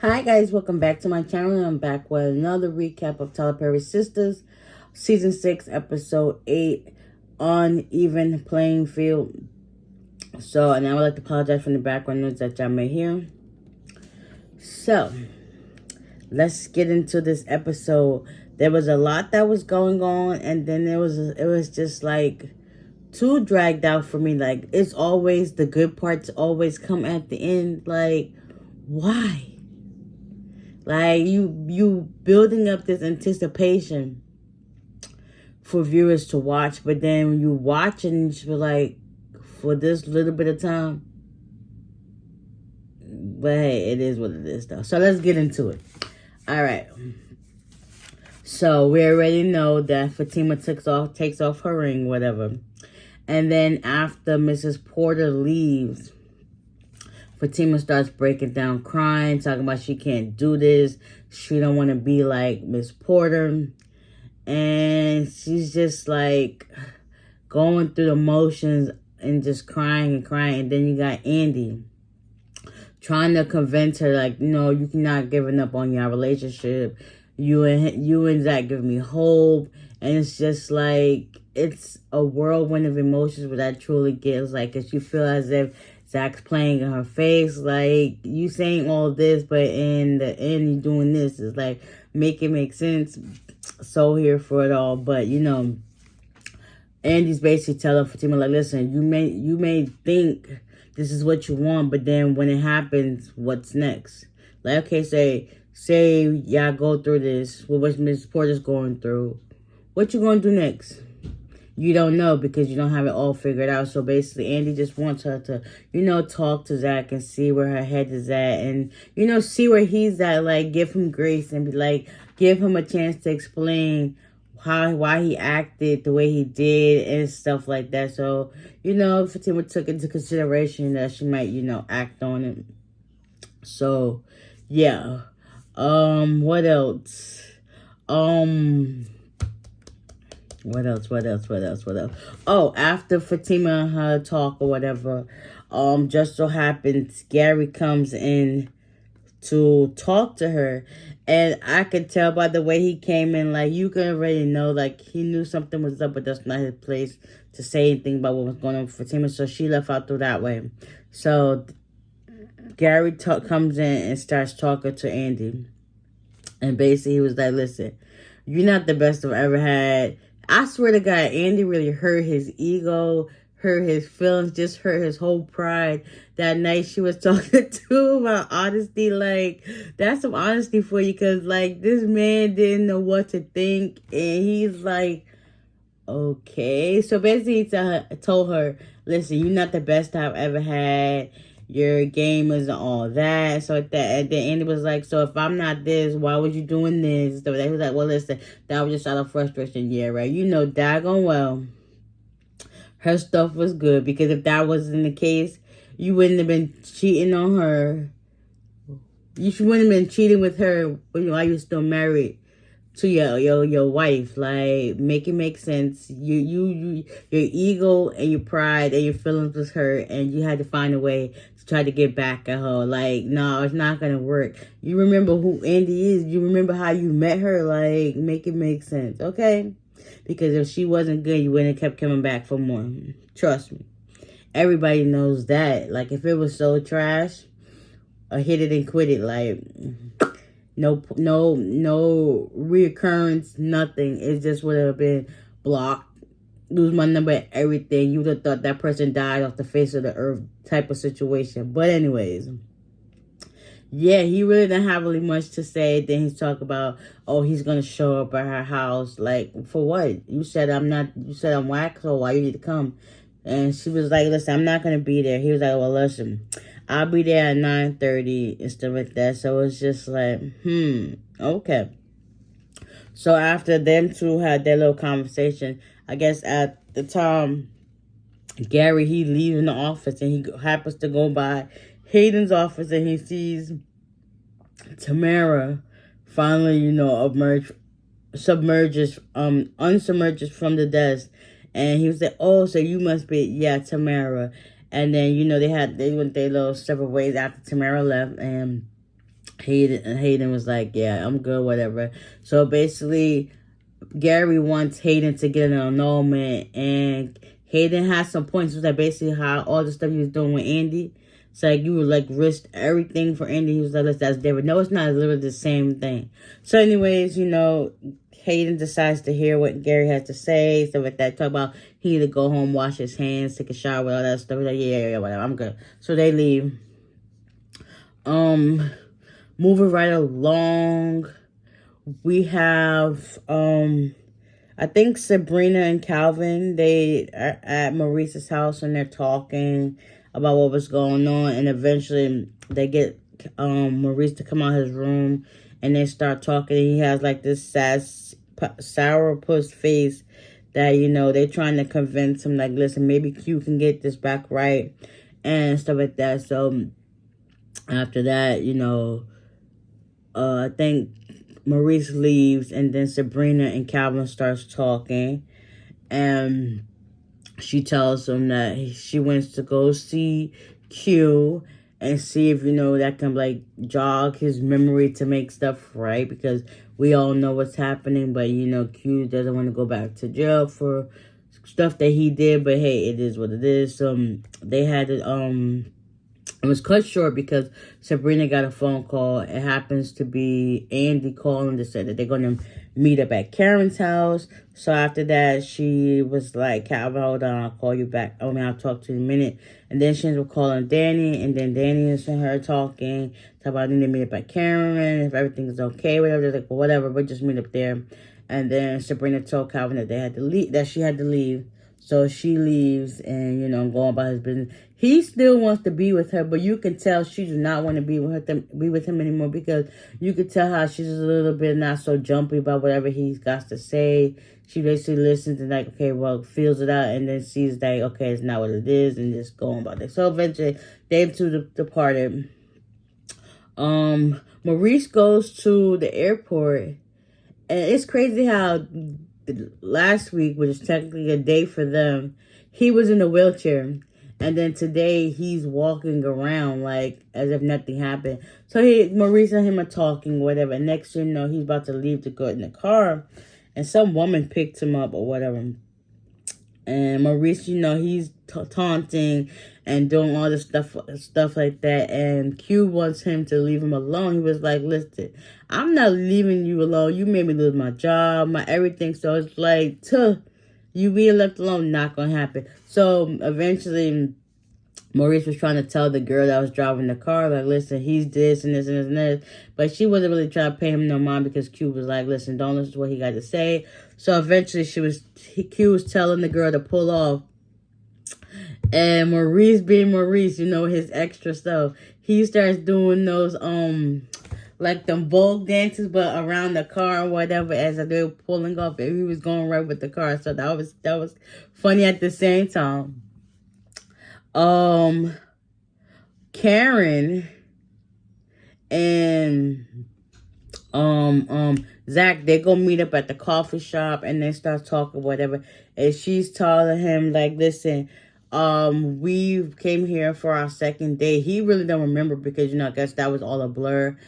Hi guys, welcome back to my channel. I'm back with another recap of Tyler Perry's Sistas, Season 6, Episode 8, Uneven Playing Field. So, and I would like to apologize for the background noise that y'all may hear. So, let's get into this episode. There was a lot that was going on, and then it was just like too dragged out for me. Like, it's always the good parts always come at the end. Like, why? Like, you building up this anticipation for viewers to watch, but then you watch and you just be like, for this little bit of time. But hey, it is what it is though. So let's get into it. All right. So we already know that Fatima takes off her ring, whatever. And then after Mrs. Porter leaves, Fatima starts breaking down, crying, talking about she can't do this. She don't want to be like Miss Porter. And she's just like going through the motions and just crying and crying. And then you got Andy trying to convince her, like, no, you're not giving up on your relationship. You and Zach give me hope. And it's just like, it's a whirlwind of emotions where that truly gets, like, cause you feel as if Zach's playing in her face, like, you saying all this, but in the end, you doing this. It's like, make it make sense. So here for it all. But, you know, Andy's basically telling Fatima, like, listen, you may think this is what you want, but then when it happens, what's next? Like, okay, say y'all go through this, what Miss Porter's going through. What you gonna do next? You don't know because you don't have it all figured out. So basically, Andy just wants her to, you know, talk to Zach and see where her head is at. And, you know, see where he's at. Like, give him grace and be like, give him a chance to explain why he acted the way he did and stuff like that. So, you know, Fatima took into consideration that she might, you know, act on it. So, yeah. What else? What else? Oh, after Fatima and her talk or whatever, just so happens Gary comes in to talk to her. And I could tell by the way he came in, like, you can already know, like, he knew something was up, but that's not his place to say anything about what was going on with Fatima. So she left out through that way. So Gary comes in and starts talking to Andy. And basically he was like, listen, you're not the best I've ever had. I swear to God, Andy really hurt his ego, hurt his feelings, just hurt his whole pride. That night she was talking to him about honesty. Like, that's some honesty for you, because, like, this man didn't know what to think. And he's like, okay. So basically he told her, listen, you're not the best I've ever had. Your game isn't all that. So at that, and then Andy was like, so if I'm not this, why was you doing this? So he was like, well, listen, that was just out of frustration. Yeah, right. You know, daggone well, her stuff was good, because if that wasn't the case, you wouldn't have been cheating on her. You wouldn't have been cheating with her while you were still married to your wife. Like, make it make sense. Your ego and your pride and your feelings was hurt, and you had to find a way to try to get back at her. Like, no, it's not gonna work. You remember who Andy is. You remember how you met her. Like, make it make sense, okay? Because if she wasn't good, you wouldn't have kept coming back for more. Trust me. Everybody knows that. Like, if it was so trash, hit it and quit it. Like, no reoccurrence, nothing. It just would have been blocked. Lose my number, everything. You would have thought that person died off the face of the earth type of situation. But anyways, yeah, he really didn't have really much to say. Then he's talking about, oh, he's going to show up at her house. Like, for what? You said I'm whack, so why you need to come? And she was like, listen, I'm not going to be there. He was like, well, listen, I'll be there at 9:30 and stuff like that. So it's just like, okay. So after them two had their little conversation, I guess at the time, Gary, he leaves in the office and he happens to go by Hayden's office and he sees Tamara finally, you know, unsubmerges from the desk. And he was like, oh, so you must be, yeah, Tamara. And then, you know, they went their little separate ways after Tamara left. And Hayden was like, yeah, I'm good, whatever. So basically, Gary wants Hayden to get an annulment, and Hayden has some points. So that basically how all the stuff he was doing with Andy. It's like you would like risk everything for Andy. He was like, that's David. No, it's not. It's literally the same thing. So, anyways, Hayden decides to hear what Gary has to say. Stuff like that. Talk about he need to go home, wash his hands, take a shower, all that stuff. He's like, yeah, whatever. I'm good. So they leave. Moving right along, we have I think Sabrina and Calvin, they are at Maurice's house and they're talking about what was going on, and eventually they get Maurice to come out his room and they start talking. He has like this sad sourpuss face that they're trying to convince him, like, listen, maybe Q can get this back right and stuff like that. So after that, I think Maurice leaves, and then Sabrina and Calvin starts talking, and she tells him that she wants to go see Q and see if that can like jog his memory to make stuff right, because we all know what's happening, but Q doesn't want to go back to jail for stuff that he did, but hey, it is what it is. They had it was cut short because Sabrina got a phone call. It happens to be Andy calling to say that they're going to meet up at Karen's house. So after that, she was like, Calvin, hold on, I'll call you back. I'll talk to you in a minute. And then she ends up calling Danny, and then Danny and her talking about needing to meet up at Karen, if everything is okay, whatever. They're like, well, whatever, but just meet up there. And then Sabrina told Calvin that they had to leave, that she had to leave. So she leaves and, going about his business. He still wants to be with her, but you can tell she does not want to be with him anymore, because you could tell how she's a little bit not so jumpy about whatever he's got to say. She basically listens and like, okay, well, feels it out, and then sees that, okay, it's not what it is, and just going about it. So eventually, they two departed. Maurice goes to the airport, and it's crazy how last week, which is technically a day for them, he was in a wheelchair, and then today he's walking around like as if nothing happened. So Maurice and him are talking, whatever. Next thing you know, he's about to leave to go in the car, and some woman picked him up or whatever. And Maurice, he's taunting and doing all this stuff like that. And Q wants him to leave him alone. He was like, listen, I'm not leaving you alone. You made me lose my job, my everything. So it's like, you being left alone, not going to happen. So eventually, Maurice was trying to tell the girl that was driving the car, like, listen, he's this and this and this and this. But she wasn't really trying to pay him no mind, because Q was like, listen, don't listen to what he got to say. So eventually Q was telling the girl to pull off. And Maurice being Maurice, his extra stuff, he starts doing those, like them Vogue dances, but around the car or whatever, as they were pulling off, and he was going right with the car. So that was funny at the same time. Karen and Zach, they go meet up at the coffee shop, and they start talking whatever, and she's telling him like, listen, we came here for our second date. He really don't remember, because I guess that was all a blur,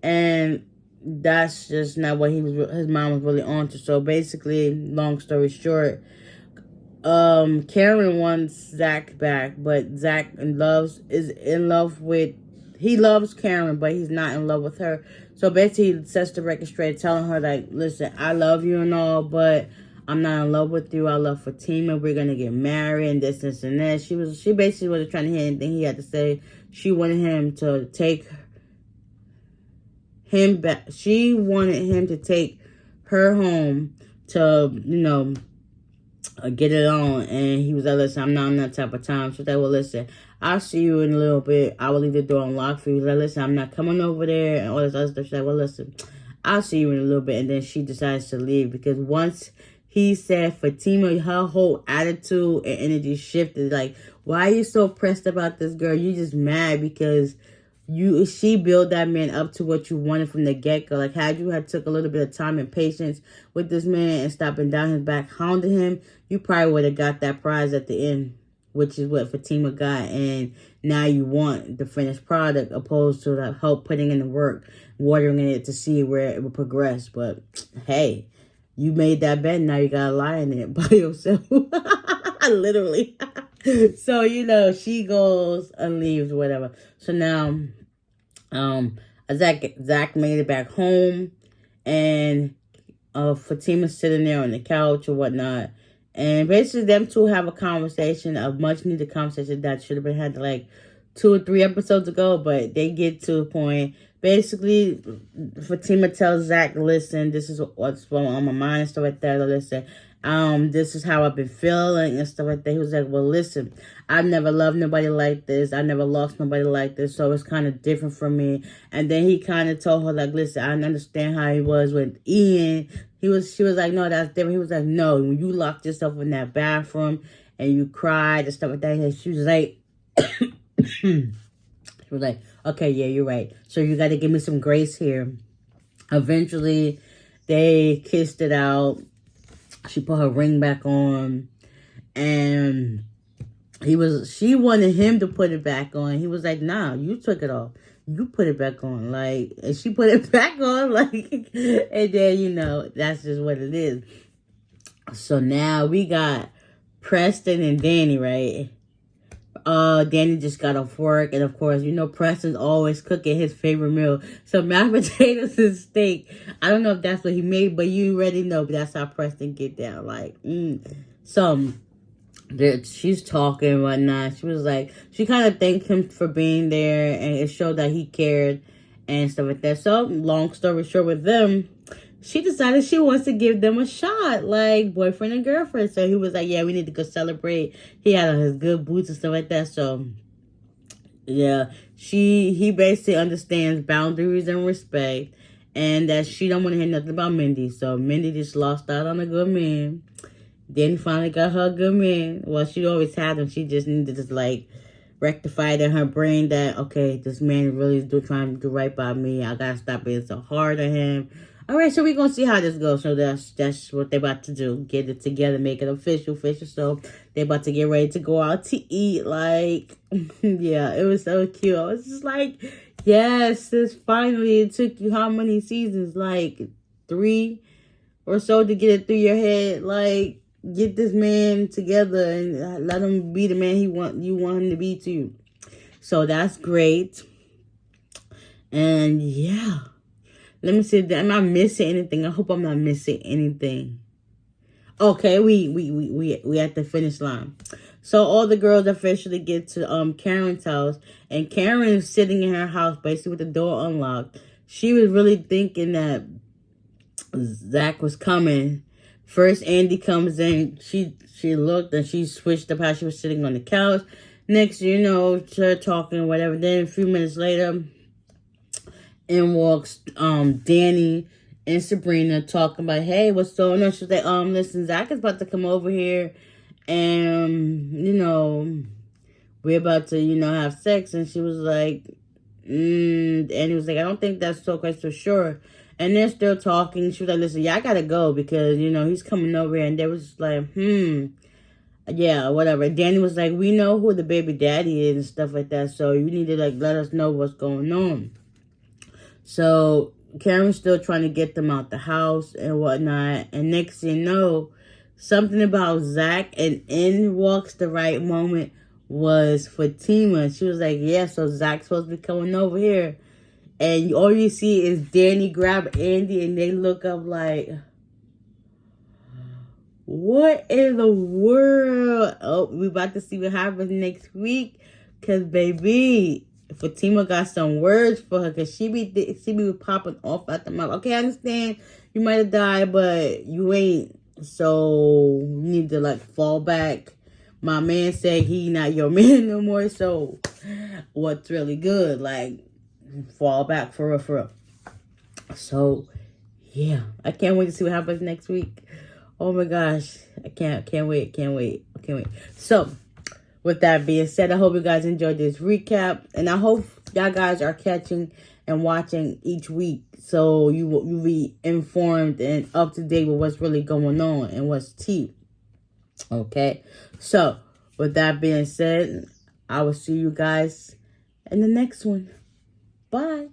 and that's just not what his mom was really on to. So basically, long story short, Karen wants Zach back, but Zach he loves Karen, but he's not in love with her. So basically, he sets the record straight, telling her like, listen, I love you and all, but I'm not in love with you. I love Fatima. We're gonna get married and this and that. She basically wasn't trying to hear anything he had to say. She wanted him to take him back. She wanted him to take her home to, get it on. And he was like, listen, I'm not on that type of time. She was like, well, listen, I'll see you in a little bit. I will leave the door unlocked for you. He was like, listen, I'm not coming over there and all this other stuff. She's like, well, listen, I'll see you in a little bit. And then she decides to leave, because once he said Fatima, her whole attitude and energy shifted. Like, why are you so pressed about this girl? You just mad because she built that man up to what you wanted from the get-go. Like, had you took a little bit of time and patience with this man and stopping down his back, hounding him, you probably would have got that prize at the end, which is what Fatima got. And now you want the finished product opposed to the help putting in the work, watering it to see where it will progress. But hey, you made that bed, now you gotta lie in it by yourself. Literally. So, she goes and leaves, whatever. So now, Zach made it back home, and Fatima's sitting there on the couch or whatnot. And basically them two have a conversation, a much needed conversation that should have been had like 2 or 3 episodes ago, but they get to a point. Basically, Fatima tells Zach, listen, this is what's on my mind and stuff like that. Listen, this is how I've been feeling and stuff like that. He was like, well, listen, I've never loved nobody like this. I never lost nobody like this. So it's kind of different for me. And then he kind of told her, like, listen, I understand how he was with Ian. She was like, no, that's different. He was like, no, when you locked yourself in that bathroom and you cried and stuff like that. And she was like, she was like, okay, yeah, you're right. So you got to give me some grace here. Eventually, they kissed it out. She put her ring back on, and she wanted him to put it back on. He was like, nah, you took it off. You put it back on. Like, and she put it back on, like, and then, that's just what it is. So now we got Preston and Danny, right? Danny just got off work, and of course, Preston's always cooking his favorite meal. So mashed potatoes and steak. I don't know if that's what he made, but you already know. But that's how Preston get down. Like, So she's talking and whatnot. She was like, she kind of thanked him for being there, and it showed that he cared and stuff like that. So long story short, with them, she decided she wants to give them a shot, like boyfriend and girlfriend. So he was like, yeah, we need to go celebrate. He had on his good boots and stuff like that. So, yeah, he basically understands boundaries and respect, and that she don't want to hear nothing about Mindy. So Mindy just lost out on a good man. Then finally got her a good man. Well, she always had him. She just needed to, like, rectify it in her brain that, okay, this man really is trying to do right by me. I got to stop being so hard on him. All right, so we're going to see how this goes. So that's what they're about to do. Get it together, make it official. So they're about to get ready to go out to eat. Like, yeah, it was so cute. I was just like, yes, this finally, it took you how many seasons? Like 3 or so to get it through your head. Like, get this man together and let him be the man you want him to be to you. So that's great. And yeah. Let me see. Am I missing anything? I hope I'm not missing anything. Okay, we at the finish line. So all the girls officially get to Karen's house, and Karen is sitting in her house basically with the door unlocked. She was really thinking that Zach was coming. First, Andy comes in. She looked and she switched up how she was sitting on the couch. Next, her talking whatever. Then a few minutes later, in walks Danny and Sabrina talking about, hey, what's going on? She's like, listen, Zach is about to come over here, and we're about to have sex. And she was like, and he was like, I don't think that's so quite so sure. And they're still talking. She was like, listen, yeah, I gotta go because he's coming over here. And they was just like, yeah, whatever. Danny was like, we know who the baby daddy is and stuff like that, so you need to let us know what's going on. So Karen's still trying to get them out the house and whatnot. And next thing you know, something about Zach, and in walks the right moment was Fatima. She was like, yeah, so Zach's supposed to be coming over here. And all you see is Danny grab Andy, and they look up like, what in the world? Oh, we about to see what happens next week. Because, baby, Fatima got some words for her, because she be popping off at the mouth. Okay, I understand you might have died, but you ain't. So you need to fall back. My man said he not your man no more. So what's really good? Fall back for real. So yeah, I can't wait to see what happens next week. Oh my gosh, I can't wait. So with that being said, I hope you guys enjoyed this recap, and I hope y'all guys are catching and watching each week, so you will be informed and up to date with what's really going on and what's tea. Okay, so with that being said, I will see you guys in the next one. Bye.